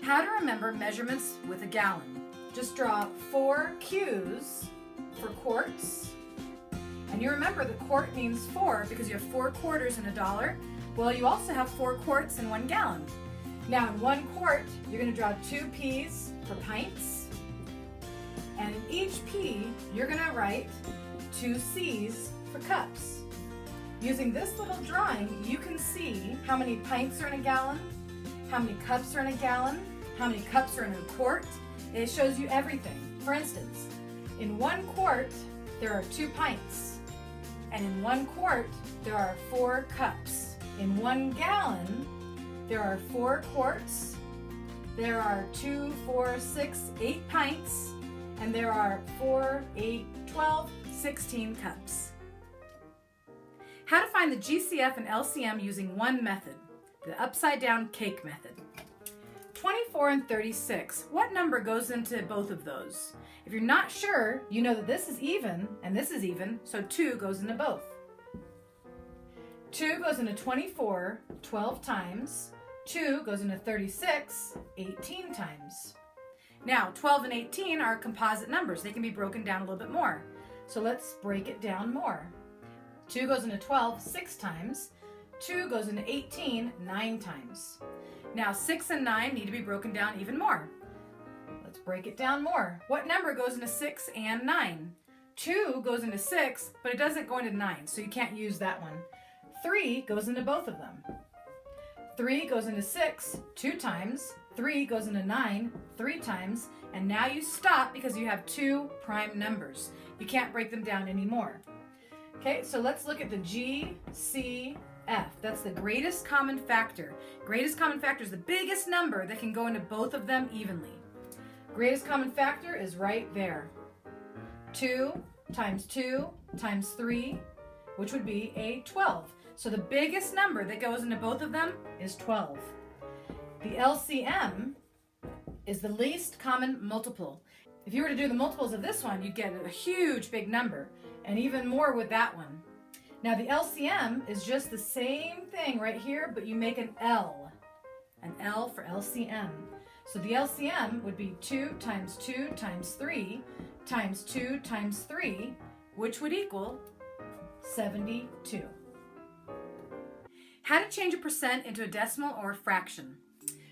How to remember measurements with a gallon. Just draw 4 Q's for quarts. And you remember the quart means 4 because you have 4 quarters in a dollar. Well, you also have 4 quarts in 1 gallon. Now in 1 quart, you're going to draw 2 P's for pints. And in each P, you're going to write 2 C's for cups. Using this little drawing, you can see how many pints are in a gallon, how many cups are in a gallon, how many cups are in a quart. It shows you everything. For instance, in 1 quart, there are 2 pints. And in 1 quart, there are 4 cups. In 1 gallon, there are 4 quarts. There are 2, 4, 6, 8 pints. And there are 4, 8, 12, 16 cups. How to find the GCF and LCM using one method, the upside down cake method. 24 and 36, what number goes into both of those? If you're not sure, you know that this is even and this is even, so 2 goes into both. 2 goes into 24 12 times, 2 goes into 36 18 times. Now 12 and 18 are composite numbers. They can be broken down a little bit more. So let's break it down more. 2 goes into 12 6 times, 2 goes into 18 9 times. Now 6 and 9 need to be broken down even more. Let's break it down more. What number goes into 6 and 9? 2 goes into 6, but it doesn't go into 9, so you can't use that one. 3 goes into both of them. 3 goes into 6 2 times, 3 goes into 9 3 times, and now you stop because you have 2 prime numbers. You can't break them down anymore. Okay, so let's look at the GCF. That's the greatest common factor. Greatest common factor is the biggest number that can go into both of them evenly. Greatest common factor is right there. 2 times 2 times 3, which would be a 12. So the biggest number that goes into both of them is 12. The LCM is the least common multiple. If you were to do the multiples of this one, you'd get a huge big number, and even more with that one. Now the LCM is just the same thing right here, but you make an L for LCM. So the LCM would be 2 times 2 times 3 times 2 times 3, which would equal 72. How to change a percent into a decimal or a fraction.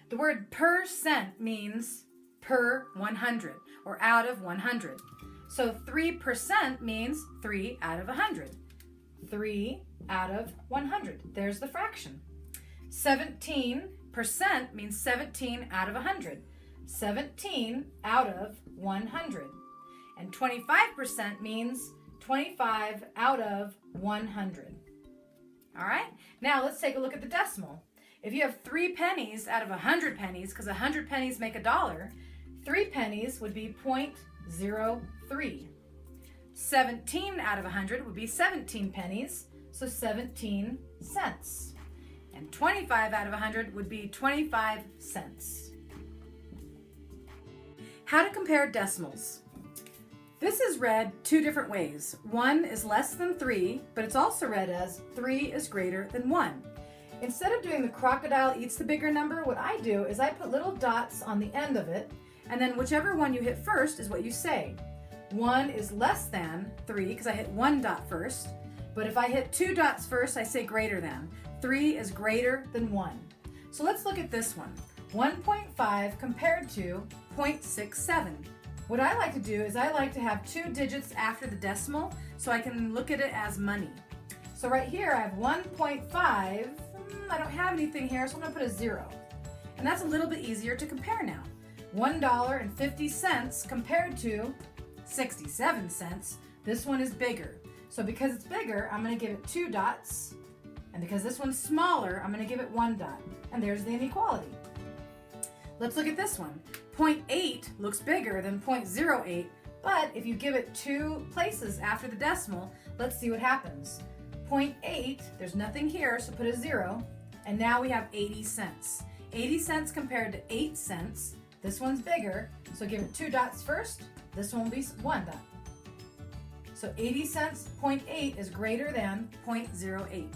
The word percent means per 100 or out of 100. So 3% means 3 out of 100. 3 out of 100. There's the fraction. 17% means 17 out of 100. 17 out of 100. And 25% means 25 out of 100. All right? Now let's take a look at the decimal. If you have 3 pennies out of 100 pennies, because 100 pennies make $1, 3 pennies would be 0.03. 17 out of 100 would be 17 pennies, so 17 cents. And 25 out of 100 would be 25 cents. How to compare decimals. This is read 2 different ways. 1 is less than 3, but it's also read as 3 is greater than 1. Instead of doing the crocodile eats the bigger number, what I do is I put little dots on the end of it, and then whichever one you hit first is what you say. 1 is less than 3 because I hit 1 dot first, but if I hit 2 dots first, I say greater than. 3 is greater than 1. So let's look at this one. 1.5 compared to 0.67. What I like to do is I like to have 2 digits after the decimal so I can look at it as money. So right here I have 1.5. I don't have anything here, so I'm going to put a 0. And that's a little bit easier to compare now. $1.50 compared to 67 cents. This one is bigger. So because it's bigger, I'm going to give it 2 dots. And because this one's smaller, I'm going to give it 1 dot. And there's the inequality. Let's look at this one. 0.8 looks bigger than 0.08, but if you give it 2 places after the decimal, let's see what happens. 0.8, there's nothing here, so put a 0. And now we have 80 cents. 80 cents compared to 8 cents. This one's bigger, so give it 2 dots first. This one will be 1 dot. So 80 cents, 0.8 is greater than 0.08.